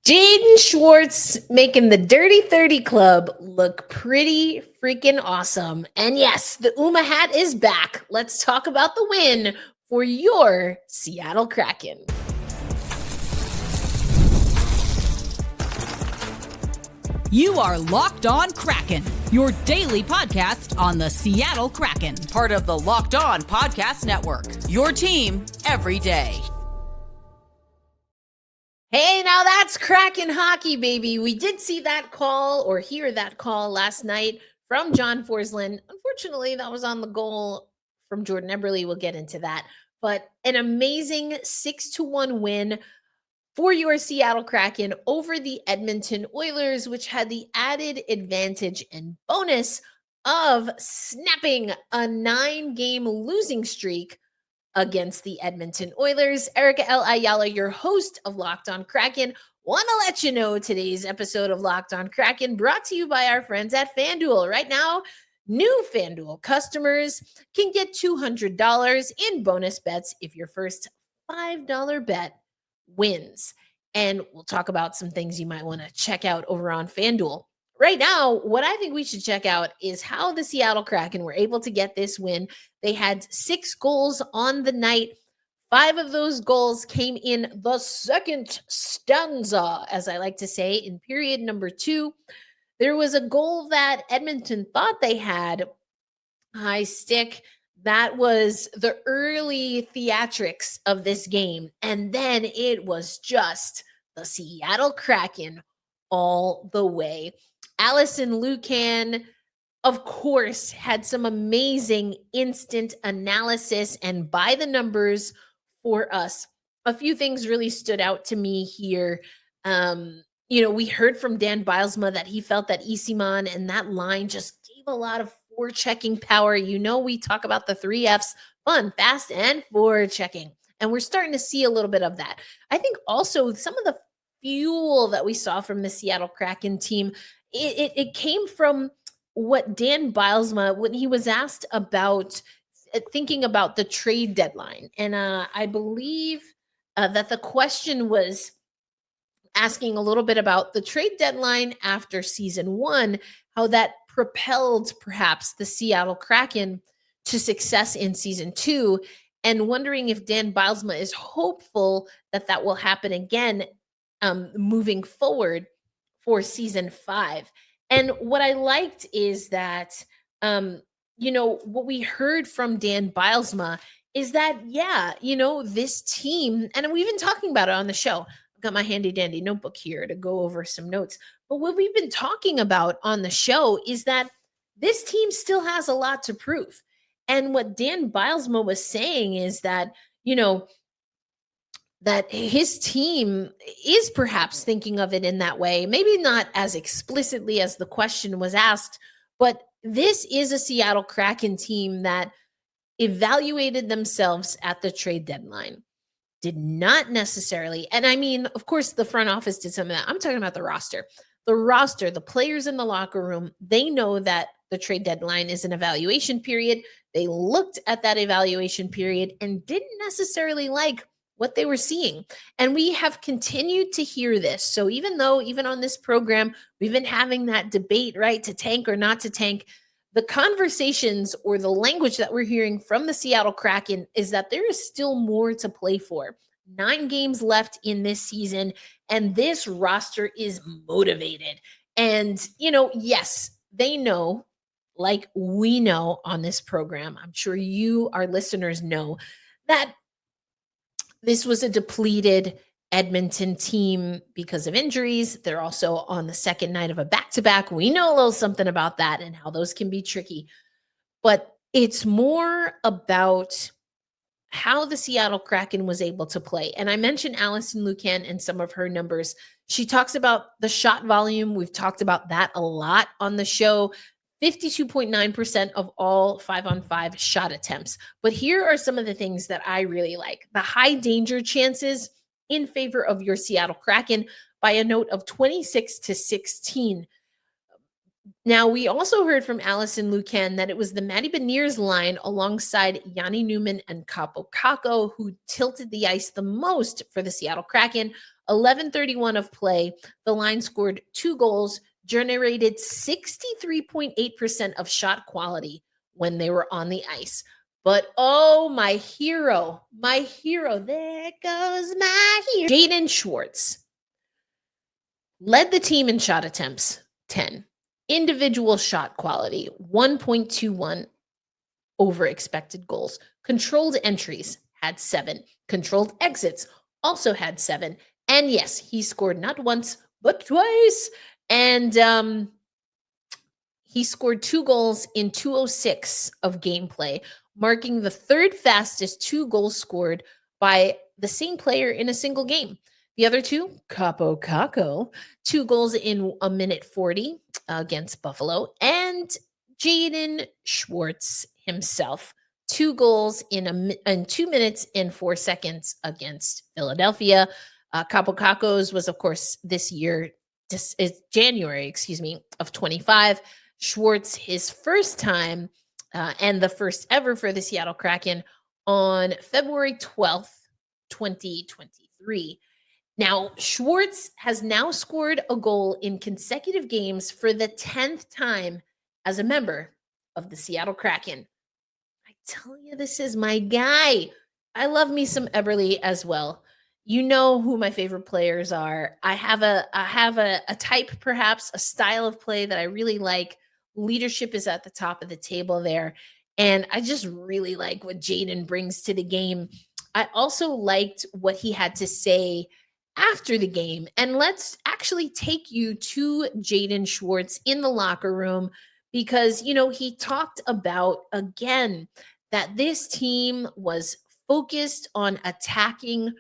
Jaden Schwartz making the Dirty 30 Club look pretty freaking awesome. And yes, the UMA hat is back. Let's talk about the win for your Seattle Kraken. You are Locked On Kraken, your daily podcast on the Seattle Kraken, part of the Locked On Podcast Network, your team every day. Hey, now that's Kraken hockey, baby. We did see that call or hear that call last night from John Forsland. Unfortunately, that was on the goal from Jordan Eberle. We'll get into that. But an amazing 6-1 win for your Seattle Kraken over the Edmonton Oilers, which had the added advantage and bonus of snapping a 9-game losing streak against the Edmonton Oilers. Erica L. Ayala, your host of Locked On Kraken, want to let you know today's episode of Locked On Kraken brought to you by our friends at FanDuel. Right now, new FanDuel customers can get $200 in bonus bets if your first $5 bet wins. And we'll talk about some things you might want to check out over on FanDuel. Right now, what I think we should check out is how the Seattle Kraken were able to get this win. They had 6 goals on the night. 5 of those goals came in the second stanza, as I like to say, in period number 2. There was a goal that Edmonton thought they had high stick. That was the early theatrics of this game. And then it was just the Seattle Kraken all the way. Allison Lucan, of course, had some amazing instant analysis and by the numbers for us. A few things really stood out to me here. We heard from Dan Bylsma that he felt that Isimon and that line just gave a lot of forechecking power. We talk about the 3 Fs, fun, fast, and forechecking. And we're starting to see a little bit of that. I think also some of the fuel that we saw from the Seattle Kraken team, it came from what Dan Bylsma, when he was asked about thinking about the trade deadline. And I believe that the question was asking a little bit about the trade deadline after season 1, how that propelled perhaps the Seattle Kraken to success in season 2, and wondering if Dan Bylsma is hopeful that that will happen again moving forward for season 5. And what I liked is that, what we heard from Dan Bylsma is that, this team, and we've been talking about it on the show. I've got my handy dandy notebook here to go over some notes. But what we've been talking about on the show is that this team still has a lot to prove. And what Dan Bylsma was saying is that, that his team is perhaps thinking of it in that way, maybe not as explicitly as the question was asked, but this is a Seattle Kraken team that evaluated themselves at the trade deadline. Did not necessarily, and I mean, of course, the front office did some of that. I'm talking about the roster. The roster, the players in the locker room, they know that the trade deadline is an evaluation period. They looked at that evaluation period and didn't necessarily like what they were seeing. And we have continued to hear this. So even on this program, we've been having that debate, right, to tank or not to tank, the conversations or the language that we're hearing from the Seattle Kraken is that there is still more to play for. 9 games left in this season, and this roster is motivated. And, yes, they know, like we know on this program, I'm sure you, our listeners, know that this was a depleted Edmonton team because of injuries. They're also on the second night of a back-to-back. We know a little something about that and how those can be tricky. But it's more about how the Seattle Kraken was able to play. And I mentioned Allison Lucan and some of her numbers. She talks about the shot volume. We've talked about that a lot on the show. 52.9% of all 5-on-5 shot attempts. But here are some of the things that I really like. The high danger chances in favor of your Seattle Kraken by a note of 26-16. Now, we also heard from Allison Lucan that it was the Matty Beniers line alongside Yanni Newman and Capo Caco who tilted the ice the most for the Seattle Kraken. 11:31 of play. The line scored 2 goals, generated 63.8% of shot quality when they were on the ice. But oh, my hero, there goes my hero. Jaden Schwartz led the team in shot attempts, 10. Individual shot quality, 1.21 over expected goals. Controlled entries had 7. Controlled exits also had 7. And yes, he scored not once, but twice. And he scored 2 goals in 2:06 of gameplay, marking the third fastest 2 goals scored by the same player in a single game. The other two, Capo Caco, 2 goals in 1:40 against Buffalo, and Jaden Schwartz himself, 2 goals in 2 minutes and 4 seconds against Philadelphia. Capo Caco's was, of course, this year, is January, of 25. Schwartz, his first time and the first ever for the Seattle Kraken on February 12th, 2023. Now, Schwartz has now scored a goal in consecutive games for the 10th time as a member of the Seattle Kraken. I tell you, this is my guy. I love me some Eberle as well. You know who my favorite players are. I have a type, perhaps a style of play that I really like. Leadership is at the top of the table there. And I just really like what Jaden brings to the game. I also liked what he had to say after the game. And let's actually take you to Jaden Schwartz in the locker room because, he talked about, again, that this team was focused on attacking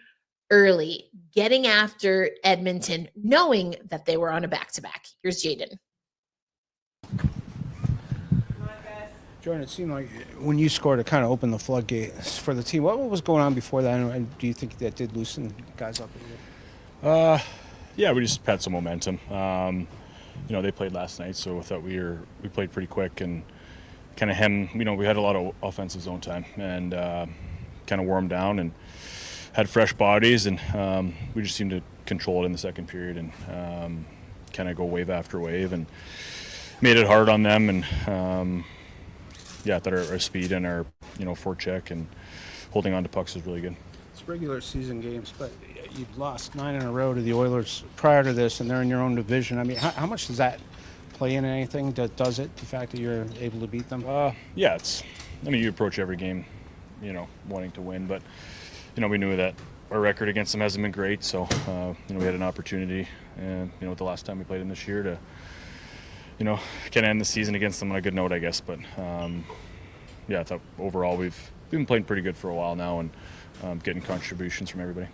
early, getting after Edmonton, knowing that they were on a back-to-back. Here's Jaden. Jordan, it seemed like when you scored, it kind of opened the floodgates for the team. What was going on before that, and do you think that did loosen guys up a little? Yeah, we just had some momentum. They played last night, so I thought we played pretty quick and kind of we had a lot of offensive zone time and kind of wore them down and had fresh bodies, and we just seemed to control it in the second period and kind of go wave after wave and made it hard on them. And I thought our speed and our forecheck and holding on to pucks was really good. It's regular season games, but you've lost 9 in a row to the Oilers prior to this, and they're in your own division. I mean, how much does that play in anything? Does it, the fact that you're able to beat them? You approach every game, wanting to win, but we knew that our record against them hasn't been great, so we had an opportunity, and the last time we played them this year to kind of end the season against them on a good note, I guess. But I thought overall we've been playing pretty good for a while now and getting contributions from everybody.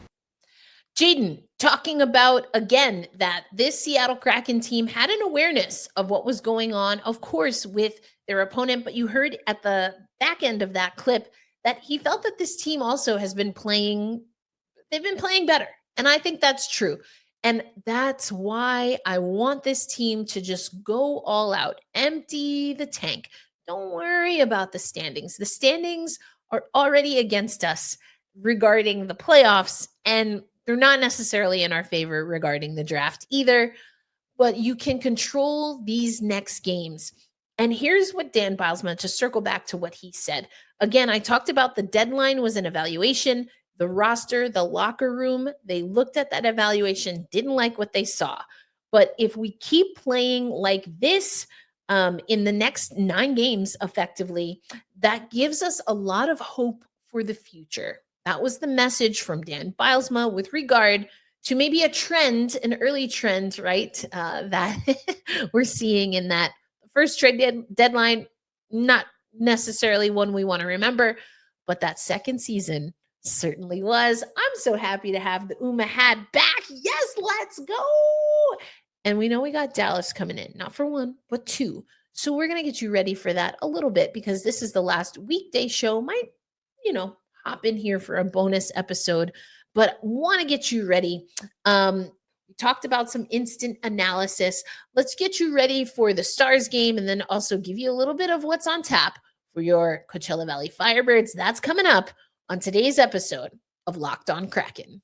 Jaden talking about, again, that this Seattle Kraken team had an awareness of what was going on, of course, with their opponent. But you heard at the back end of that clip that he felt that this team also has been playing, they've been playing better. And I think that's true. And that's why I want this team to just go all out, empty the tank. Don't worry about the standings. The standings are already against us regarding the playoffs, and they're not necessarily in our favor regarding the draft either. But you can control these next games. And here's what Dan Bylsma, to circle back to what he said. Again, I talked about the deadline was an evaluation. The roster, the locker room, they looked at that evaluation, didn't like what they saw. But if we keep playing like this in the next 9 games effectively, that gives us a lot of hope for the future. That was the message from Dan Bylsma with regard to maybe a trend, an early trend, right, that we're seeing in that first trade deadline, not necessarily one we want to remember, but that second season certainly was. I'm so happy to have the Uma hat back. Yes, let's go. And we know we got Dallas coming in, not for 1, but 2. So we're going to get you ready for that a little bit because this is the last weekday show. Might, hop in here for a bonus episode, but want to get you ready. We We talked about some instant analysis. Let's get you ready for the Stars game and then also give you a little bit of what's on tap for your Coachella Valley Firebirds. That's coming up on today's episode of Locked On Kraken.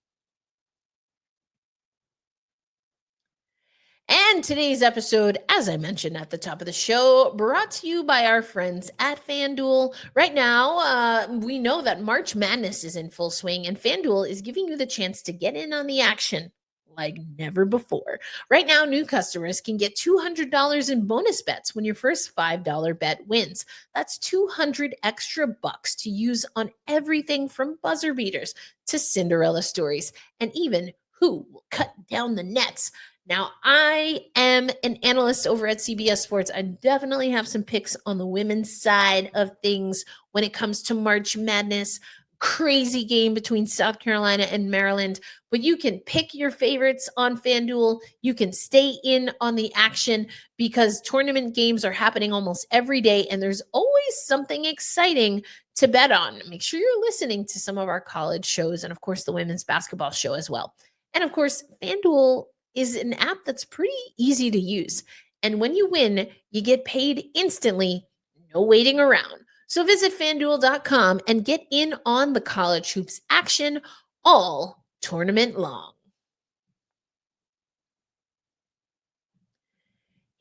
And today's episode, as I mentioned at the top of the show, brought to you by our friends at FanDuel. Right now, we know that March Madness is in full swing, and FanDuel is giving you the chance to get in on the action like never before. Right now, new customers can get $200 in bonus bets when your first $5 bet wins. That's 200 extra bucks to use on everything from buzzer beaters to Cinderella stories, and even who will cut down the nets. Now, I am an analyst over at CBS Sports. I definitely have some picks on the women's side of things when it comes to March Madness. Crazy game between South Carolina and Maryland, but you can pick your favorites on FanDuel. You can stay in on the action because tournament games are happening almost every day, and there's always something exciting to bet on. Make sure you're listening to some of our college shows and, of course, the women's basketball show as well. And, of course, FanDuel is an app that's pretty easy to use. And when you win, you get paid instantly, no waiting around. So visit FanDuel.com and get in on the college hoops action all tournament long.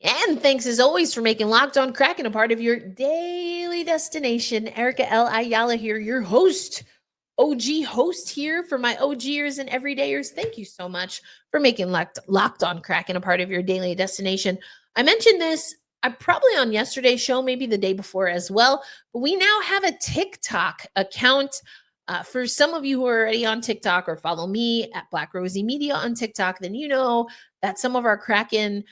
And thanks as always for making Locked On Kraken a part of your daily destination. Erica L. Ayala here, your host. OG host here for my OGers and everydayers. Thank you so much for making Locked On Kraken a part of your daily destination. I mentioned this probably on yesterday's show, maybe the day before as well, but we now have a TikTok account. For some of you who are already on TikTok or follow me at Black Rosie Media on TikTok, then you know that some of our Kraken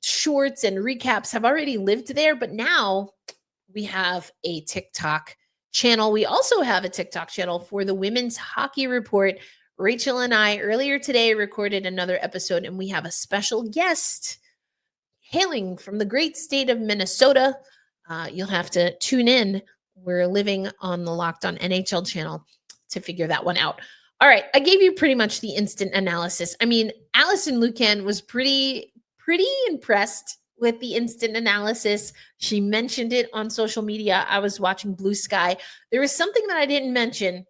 shorts and recaps have already lived there, but now we have a TikTok channel. We also have a TikTok channel for the Women's Hockey Report. Rachel and I earlier today recorded another episode, and we have a special guest hailing from the great state of Minnesota. You'll have to tune in. We're living on the Locked On NHL channel to figure that one out. All right, I gave you pretty much the instant analysis. I mean, Allison Lukan was pretty impressed with the instant analysis. She mentioned it on social media. I was watching Blue Sky. There was something that I didn't mention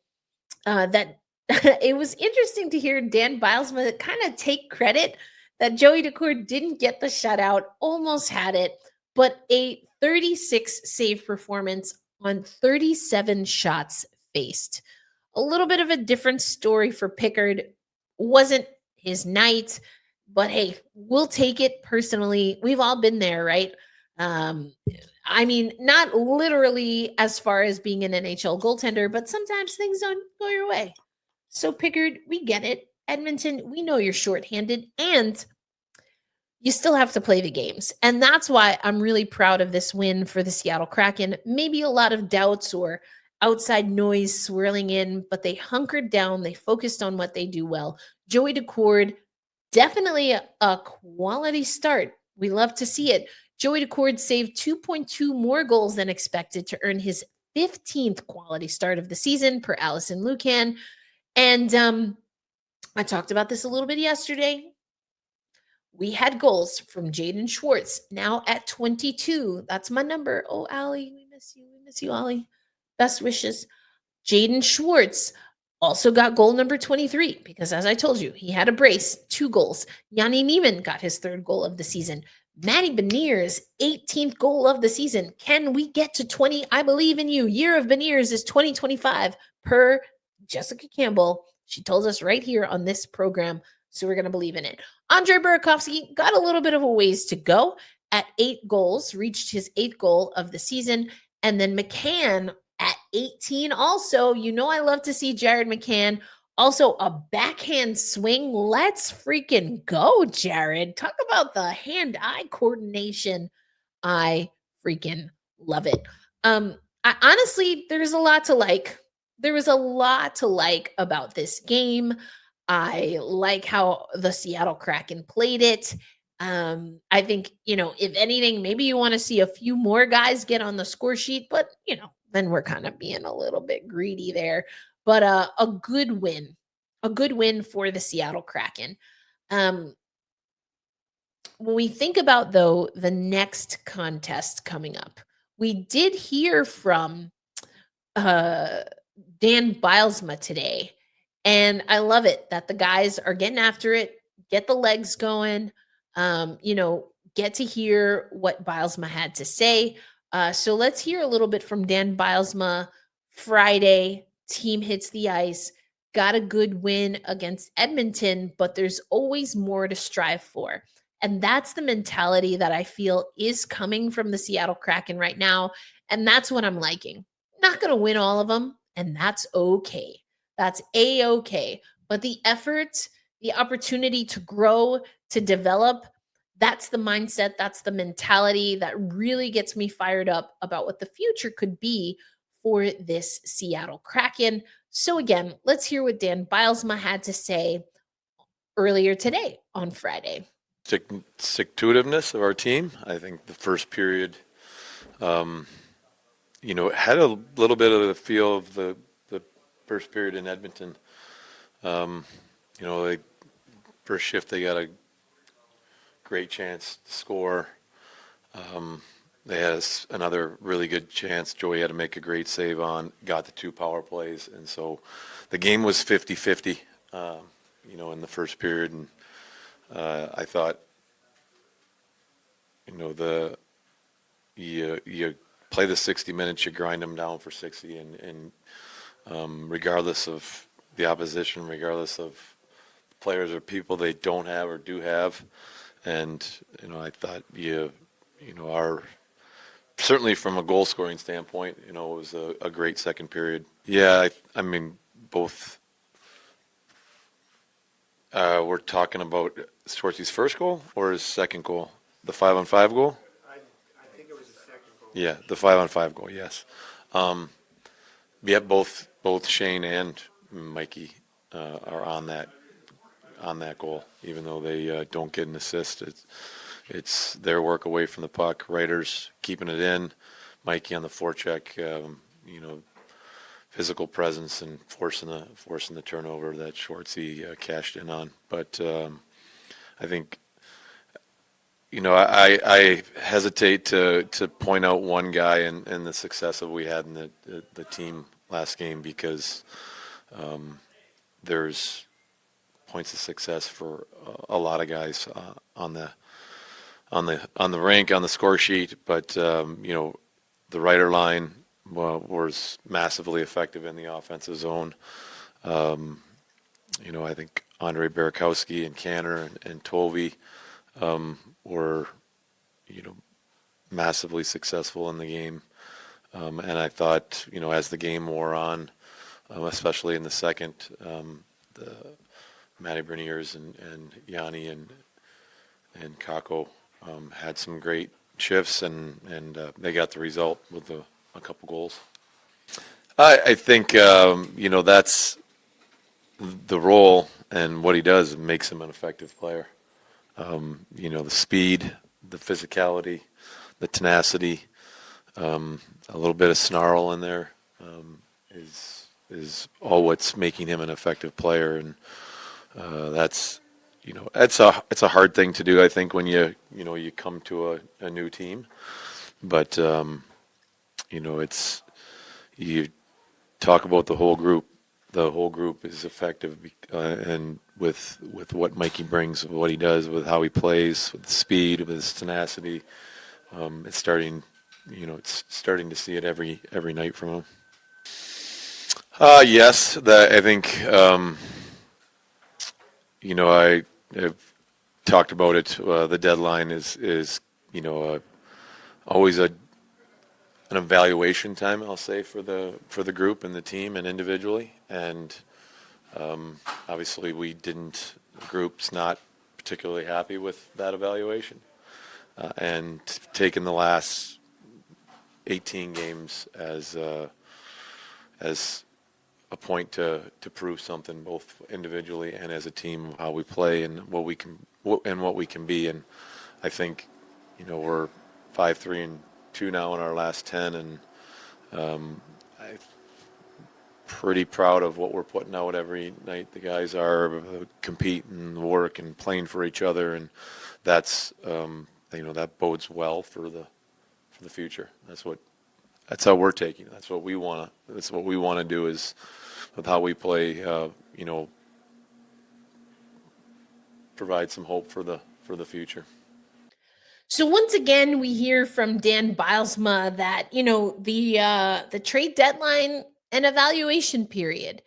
that it was interesting to hear Dan Bylsma kind of take credit that Joey Daccord didn't get the shutout, almost had it, but a 36 save performance on 37 shots faced. A little bit of a different story for Pickard. Wasn't his night. But hey, we'll take it personally. We've all been there, right? I mean, not literally as far as being an NHL goaltender, but sometimes things don't go your way. So Pickard, we get it. Edmonton, we know you're shorthanded and you still have to play the games. And that's why I'm really proud of this win for the Seattle Kraken. Maybe a lot of doubts or outside noise swirling in, but they hunkered down. They focused on what they do well. Joey Daccord, definitely a quality start. We love to see it. Joey Daccord saved 2.2 more goals than expected to earn his 15th quality start of the season per Allison Lukan. And I talked about this a little bit yesterday. We had goals from Jaden Schwartz, now at 22. That's my number. Oh, Allie, we miss you. We miss you, Allie. Best wishes. Jaden Schwartz also got goal number 23 because, as I told you, he had a brace, 2 goals. Yanni Neiman got his 3rd goal of the season. Matty Beniers, 18th goal of the season. Can we get to 20? I believe in you. Year of Beniers is 2025 per Jessica Campbell. She told us right here on this program, so we're going to believe in it. Andre Burakovsky got a little bit of a ways to go at 8 goals, reached his 8th goal of the season. And then McCann at 18 also. You know I love to see Jared McCann. Also a backhand swing. Let's freaking go, Jared. Talk about the hand-eye coordination. I freaking love it. Honestly, there's a lot to like. There was a lot to like about this game. I like how the Seattle Kraken played it. I think, if anything, maybe you want to see a few more guys get on the score sheet, but, then we're kind of being a little bit greedy there. But a good win for the Seattle Kraken. Um, when we think about, though, the next contest coming up, we did hear from uh, Dan Bylsma today, and I love it that the guys are getting after it, get the legs going, get to hear what Bylsma had to say. So let's hear a little bit from Dan Bylsma. Friday, team hits the ice, got a good win against Edmonton, but there's always more to strive for. And that's the mentality that I feel is coming from the Seattle Kraken right now. And that's what I'm liking. Not going to win all of them, and that's okay. That's a-okay. But the effort, the opportunity to grow, to develop, that's the mindset, that's the mentality that really gets me fired up about what the future could be for this Seattle Kraken. So again, let's hear what Dan Bylsma had to say earlier today on Friday. Stick-to-itiveness of our team. I think the first period, had a little bit of the feel of the first period in Edmonton. First shift, they got a great chance to score. They had another really good chance. Joey had to make a great save on, got the 2 power plays. And so the game was 50-50, in the first period. And I thought, you play the 60 minutes, you grind them down for 60, and regardless of the opposition, regardless of players or people they don't have or do have. And, I thought our certainly from a goal scoring standpoint, it was a great second period. Yeah, I mean, both. We're talking about Schwartz's first goal or his second goal? The 5-on-5 goal? I think it was the second goal. Yeah, the 5-on-5 goal, yes. Both Shane and Mikey are on that goal, even though they don't get an assist. It's their work away from the puck. Reiters keeping it in. Mikey on the forecheck, physical presence and forcing the turnover that Schwartzy cashed in on. But I think, I hesitate to point out one guy and the success that we had in the team last game, because there's points of success for a lot of guys on the rank, on the score sheet. But the Reiter line was massively effective in the offensive zone. I think Andre Barakowski and Canner and Tovey were, massively successful in the game. And I thought, as the game wore on, especially in the second, the Matty Berniers and Yanni and Kako had some great shifts, and they got the result with a couple goals. I think, that's the role, and what he does makes him an effective player. The speed, the physicality, the tenacity, a little bit of snarl in there is all what's making him an effective player. And that's it's a hard thing to do, I think, when you come to a new team. But it's, you talk about the whole group. The whole group is effective, and with what Mikey brings, what he does, with how he plays, with the speed, with his tenacity, it's starting to see it every night from him. Yes, I think I've talked about it. The deadline is always an evaluation time, I'll say, for the group and the team and individually. And obviously the group's not particularly happy with that evaluation, and taking the last 18 games as a point to prove something, both individually and as a team, how we play and what we can be. And I think we're 5-3-2 now in our last 10, and pretty proud of what we're putting out every night. The guys are competing and work and playing for each other, and that's that bodes well for the future. That's how we're taking it. That's what we want to do is with how we play. Provide some hope for the future. So once again, we hear from Dan Bylsma that, the trade deadline and evaluation period,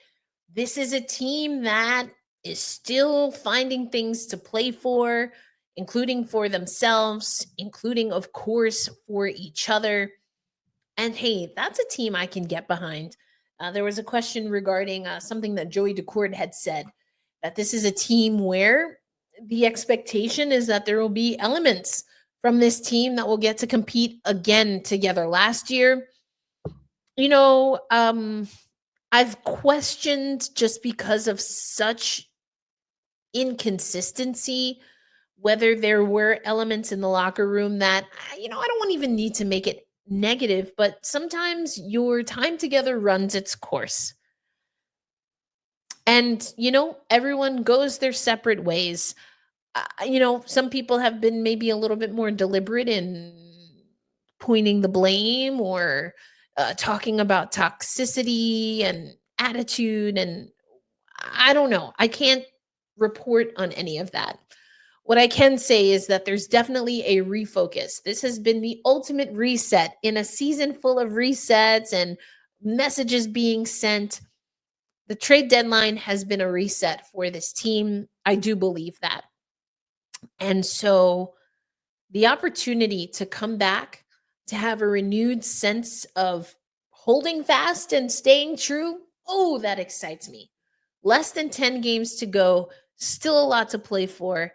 this is a team that is still finding things to play for, including for themselves, including, of course, for each other. And hey, that's a team I can get behind. There was a question regarding something that Joey Daccord had said, that this is a team where the expectation is that there will be elements from this team that will get to compete again together. Last year, I've questioned, just because of such inconsistency, whether there were elements in the locker room that, I don't want even need to make it negative, but sometimes your time together runs its course. And, everyone goes their separate ways. Some people have been maybe a little bit more deliberate in pointing the blame or talking about toxicity and attitude. And I don't know. I can't report on any of that. What I can say is that there's definitely a refocus. This has been the ultimate reset in a season full of resets and messages being sent. The trade deadline has been a reset for this team. I do believe that. And so the opportunity to come back, to have a renewed sense of holding fast and staying true, that excites me. Less than 10 games to go, still a lot to play for.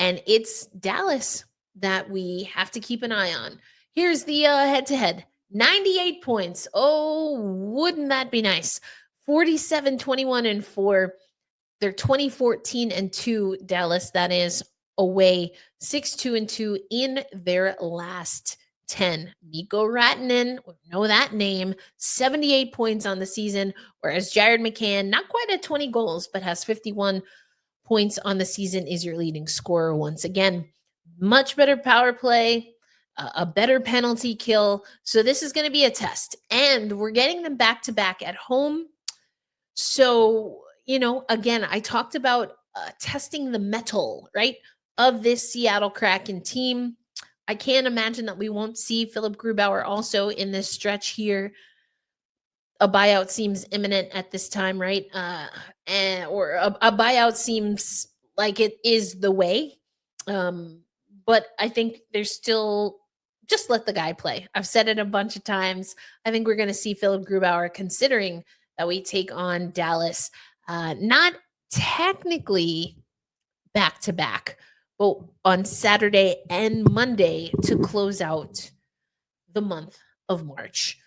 And it's Dallas that we have to keep an eye on. Here's the head-to-head. 98 points. Oh, wouldn't that be nice? 47-21-4. They're 20-14-2, Dallas, that is, away. 6-2-2 in their last 10. Mikko Rantanen, we know that name, 78 points on the season, whereas Jared McCann, not quite at 20 goals, but has 51 points on the season, is your leading scorer once again. Much better power play, a better penalty kill. So this is going to be a test. And we're getting them back-to-back at home. So, again, I talked about testing the mettle, right, of this Seattle Kraken team. I can't imagine that we won't see Philip Grubauer also in this stretch here. A buyout seems imminent at this time, right? Or a buyout seems like it is the way. But I think there's still, just let the guy play. I've said it a bunch of times. I think we're going to see Philip Grubauer, considering that we take on Dallas, not technically back-to-back, but on Saturday and Monday to close out the month of March.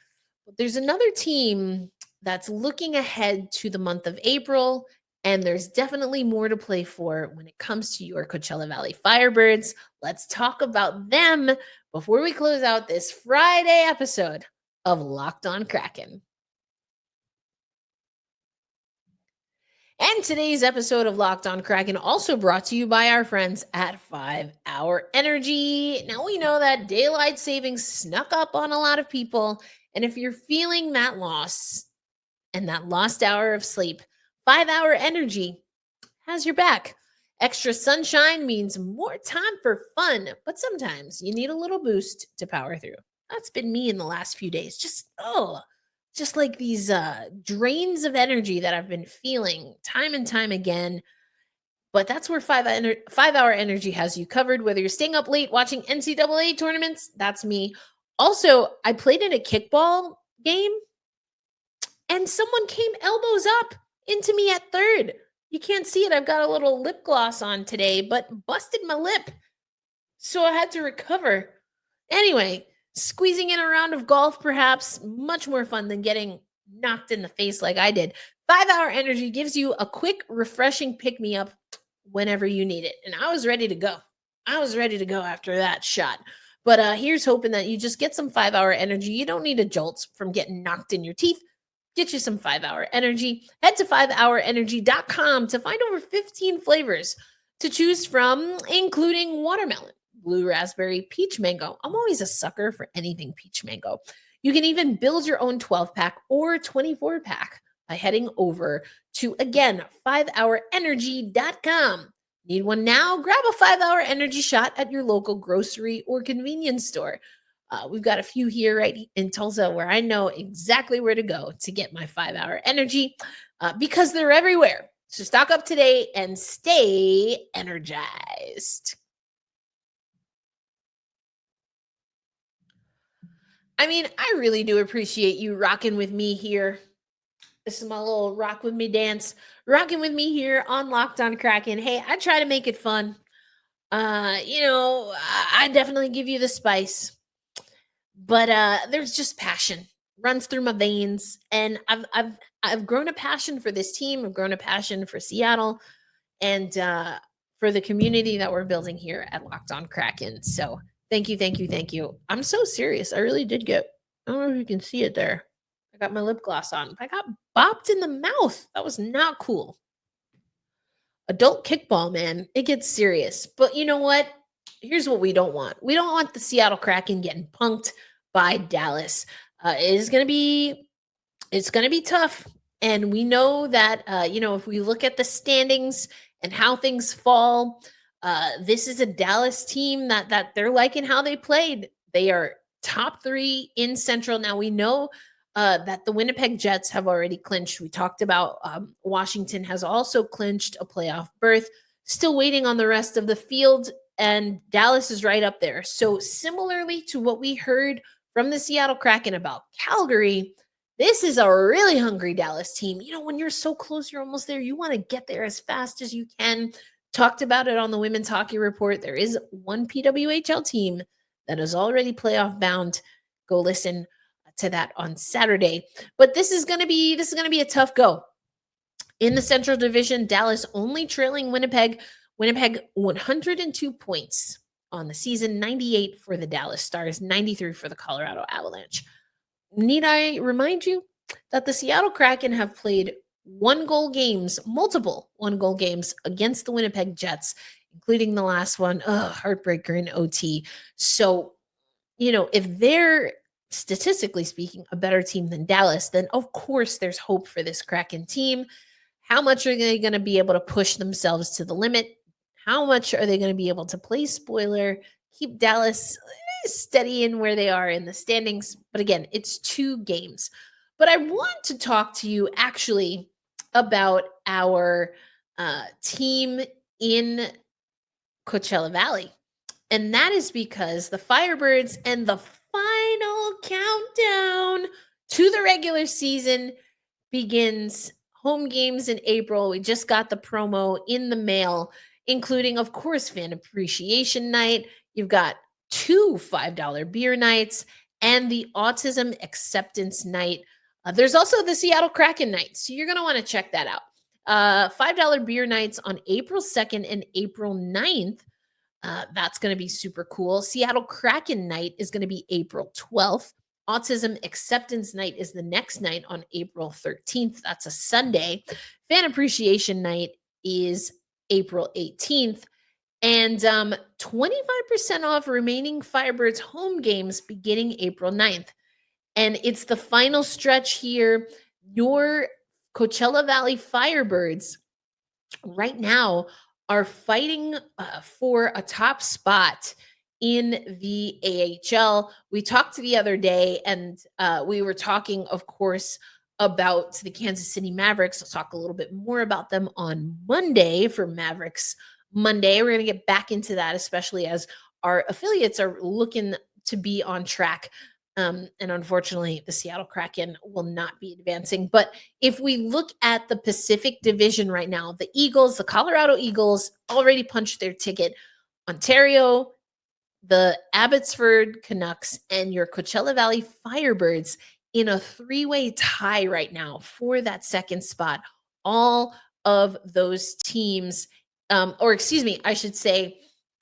But there's another team that's looking ahead to the month of April, and there's definitely more to play for when it comes to your Coachella Valley Firebirds. Let's talk about them before we close out this Friday episode of Locked On Kraken. And today's episode of Locked On Kraken also brought to you by our friends at 5 Hour Energy. Now, we know that daylight savings snuck up on a lot of people. And if you're feeling that loss and that lost hour of sleep, 5 Hour Energy has your back. Extra sunshine means more time for fun, but sometimes you need a little boost to power through. That's been me in the last few days. Just like these drains of energy that I've been feeling time and time again. But that's where 5 Hour Energy has you covered. Whether you're staying up late watching NCAA tournaments, that's me. Also, I played in a kickball game, and someone came elbows up into me at third. You can't see it. I've got a little lip gloss on today, but busted my lip. So I had to recover. Anyway, squeezing in a round of golf, perhaps much more fun than getting knocked in the face like I did. 5 Hour Energy gives you a quick, refreshing pick-me-up whenever you need it. And I was ready to go. After that shot. But here's hoping that you just get some 5 Hour Energy. You don't need a jolt from getting knocked in your teeth. Get you some 5-Hour Energy. Head to 5hourenergy.com to find over 15 flavors to choose from, including watermelon, blue raspberry, peach mango. I'm always a sucker for anything peach mango. You can even build your own 12-pack or 24-pack by heading over to, again, 5hourenergy.com. Need one now? Grab a 5-Hour Energy shot at your local grocery or convenience store. We've got a few here right in Tulsa where I know exactly where to go to get my 5-Hour Energy because they're everywhere. So stock up today and stay energized. I mean, I really do appreciate you rocking with me here. This is my little rock with me dance. Rocking with me here on Locked On Kraken. Hey, I try to make it fun. I definitely give you the spice. But there's just passion runs through my veins, and I've grown a passion for this team. I've grown a passion for Seattle, and for the community that we're building here at Locked On Kraken. So thank you, thank you, thank you. I'm so serious. I really did get. I don't know if you can see it there. I got my lip gloss on. I got bopped in the mouth. That was not cool. Adult kickball, man. It gets serious. But you know what? Here's what we don't want. We don't want the Seattle Kraken getting punked by Dallas. It's going to be tough. And we know that, if we look at the standings and how things fall, this is a Dallas team that they're liking how they played. They are top 3 in Central. Now we know that the Winnipeg Jets have already clinched. We talked about Washington has also clinched a playoff berth. Still waiting on the rest of the field. And Dallas is right up there. So similarly to what we heard from the Seattle Kraken about Calgary, this is a really hungry Dallas team. When you're so close, you're almost there. You want to get there as fast as you can. Talked about it on the Women's Hockey Report. There is one PWHL team that is already playoff bound. Go listen to that on Saturday. But this is going to be a tough go. In the Central Division, Dallas only trailing Winnipeg. Winnipeg 102 points on the season, 98 for the Dallas Stars, 93 for the Colorado Avalanche. Need I remind you that the Seattle Kraken have played multiple one-goal games against the Winnipeg Jets, including the last one, heartbreaker in OT. So, if they're statistically speaking a better team than Dallas, then of course there's hope for this Kraken team. How much are they going to be able to push themselves to the limit? How much are they going to be able to play spoiler, keep Dallas steady in where they are in the standings? But again, it's 2 games. But I want to talk to you actually about our team in Coachella Valley. And that is because the Firebirds and the final countdown to the regular season begins. Home games in April. We just got the promo in the mail, including, of course, Fan Appreciation Night. You've got 2 $5 beer nights and the Autism Acceptance Night. There's also the Seattle Kraken Night, so you're going to want to check that out. $5 beer nights on April 2nd and April 9th. That's going to be super cool. Seattle Kraken Night is going to be April 12th. Autism Acceptance Night is the next night on April 13th. That's a Sunday. Fan Appreciation Night is April 18th. And 25% off remaining Firebirds home games beginning April 9th. And it's the final stretch here. Your Coachella Valley Firebirds right now are fighting for a top spot in the AHL. We talked the other day, and we were talking, of course, about the Kansas City Mavericks. I'll talk a little bit more about them on Monday for Mavericks Monday. We're going to get back into that, especially as our affiliates are looking to be on track. And unfortunately, the Seattle Kraken will not be advancing. But if we look at the Pacific Division right now, the Eagles, the Colorado Eagles already punched their ticket. Ontario, the Abbotsford Canucks, and your Coachella Valley Firebirds in a 3-way tie right now for that second spot. All of those teams, I should say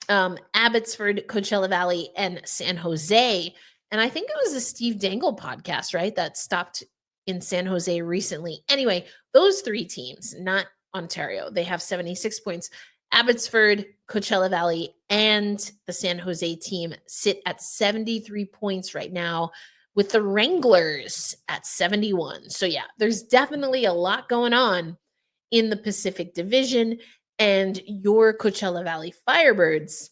Abbotsford, Coachella Valley, and San Jose. And I think it was a Steve Dangle podcast, right? That stopped in San Jose recently. Anyway, those three teams, not Ontario, they have 76 points. Abbotsford, Coachella Valley, and the San Jose team sit at 73 points right now, with the Wranglers at 71. So yeah, there's definitely a lot going on in the Pacific Division, and your Coachella Valley Firebirds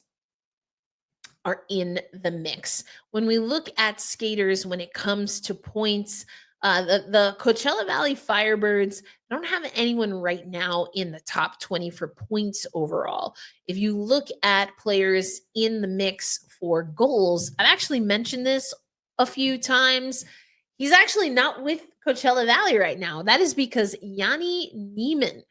are in the mix. When we look at skaters, when it comes to points, the Coachella Valley Firebirds don't have anyone right now in the top 20 for points overall. If you look at players in the mix for goals, I've actually mentioned this a few times. He's actually not with Coachella Valley right now. That is because Yanni Neiman,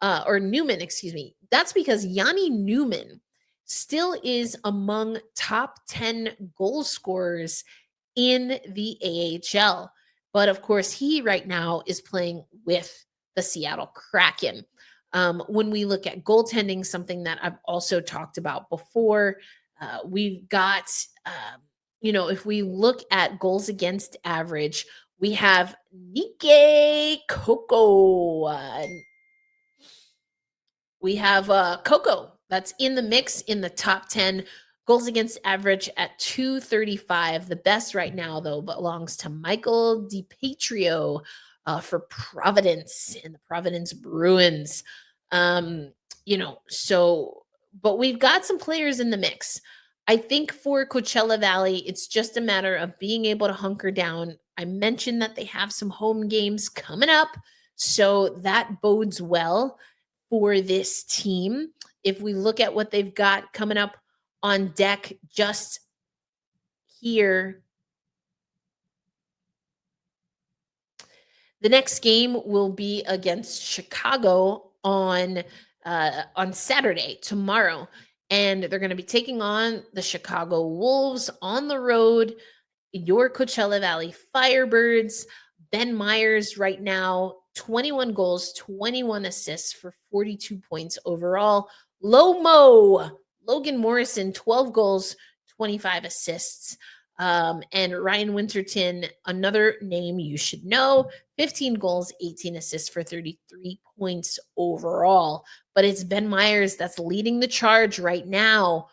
Newman, excuse me. That's because Yanni Newman still is among top 10 goal scorers in the AHL. But of course, he right now is playing with the Seattle Kraken. When we look at goaltending, something that I've also talked about before, we've got, if we look at goals against average, we have Nike Coco. We have Coco that's in the mix in the top 10. Goals against average at 235. The best right now, though, belongs to Michael DiPietro for Providence and the Providence Bruins. But we've got some players in the mix. I think for Coachella Valley, it's just a matter of being able to hunker down. I mentioned that they have some home games coming up, so that bodes well for this team. If we look at what they've got coming up on deck just here, the next game will be against Chicago on Saturday, tomorrow. And they're going to be taking on the Chicago Wolves on the road. Your Coachella Valley Firebirds. Ben Myers right now, 21 goals, 21 assists for 42 points overall. Logan Morrison, 12 goals, 25 assists. And Ryan Winterton, another name you should know, 15 goals, 18 assists for 33 points overall. But it's Ben Myers that's leading the charge right now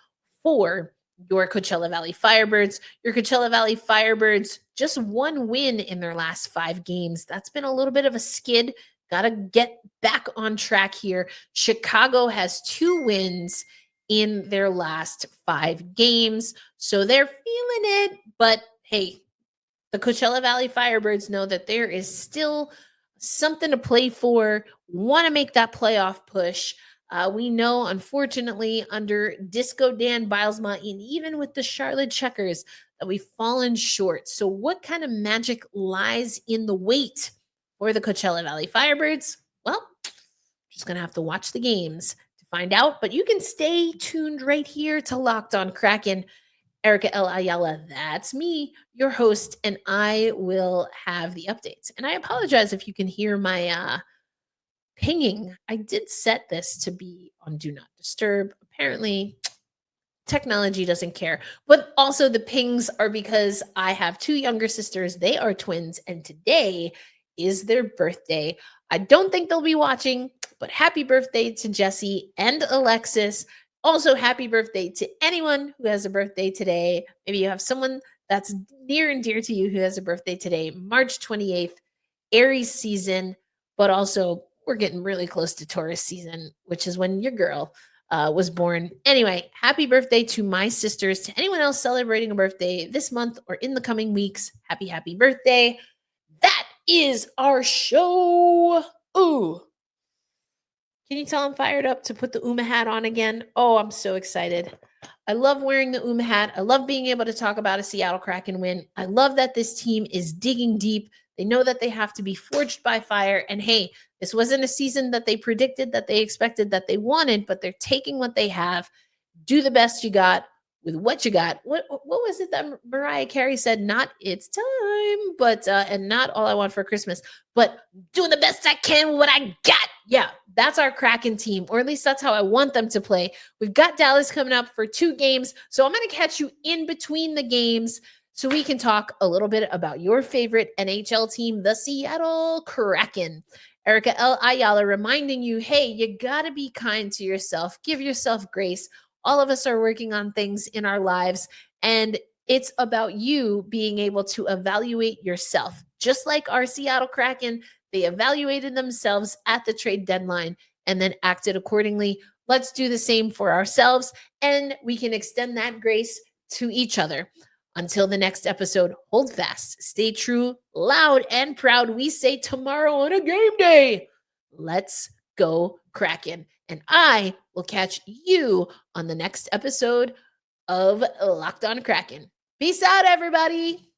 for your Coachella Valley Firebirds. Your Coachella Valley Firebirds, just one win in their last 5 games. That's been a little bit of a skid. Got to get back on track here. Chicago has 2 wins in their last 5 games. So they're feeling it. But hey, the Coachella Valley Firebirds know that there is still something to play for, want to make that playoff push. We know, unfortunately, under Disco Dan Bylsma, and even with the Charlotte Checkers, that we've fallen short. So what kind of magic lies in the wait for the Coachella Valley Firebirds? Well, just going to have to watch the games to find out. But you can stay tuned right here to Locked On Kraken. Erica L. Ayala, that's me, your host, and I will have the updates. And I apologize if you can hear my pinging. I did set this to be on Do Not Disturb. Apparently, technology doesn't care. But also the pings are because I have 2 younger sisters. They are twins, and today is their birthday. I don't think they'll be watching, but happy birthday to Jesse and Alexis. Also, happy birthday to anyone who has a birthday today. Maybe you have someone that's near and dear to you who has a birthday today. March 28th, Aries season, but also we're getting really close to Taurus season, which is when your girl was born. Anyway, happy birthday to my sisters. To anyone else celebrating a birthday this month or in the coming weeks, happy birthday. That is our show. Ooh. Can you tell I'm fired up to put the Uma hat on again? Oh, I'm so excited. I love wearing the Uma hat. I love being able to talk about a Seattle Kraken win. I love that this team is digging deep. They know that they have to be forged by fire. And hey, this wasn't a season that they predicted, that they expected, that they wanted, but they're taking what they have. Do the best you got with what you got. What was it that Mariah Carey said? Not it's time, but and not all I want for Christmas, but doing the best I can with what I got. Yeah, that's our Kraken team, or at least that's how I want them to play. We've got Dallas coming up for 2 games, so I'm going to catch you in between the games. so we can talk a little bit about your favorite NHL team, the Seattle Kraken. Erica L. Ayala reminding you, hey, you got to be kind to yourself. Give yourself grace. All of us are working on things in our lives, and it's about you being able to evaluate yourself. Just like our Seattle Kraken, they evaluated themselves at the trade deadline and then acted accordingly. Let's do the same for ourselves, and we can extend that grace to each other. Until the next episode, hold fast, stay true, loud and proud. We say tomorrow on a game day, let's go Kraken. And I will catch you on the next episode of Locked On Kraken. Peace out, everybody.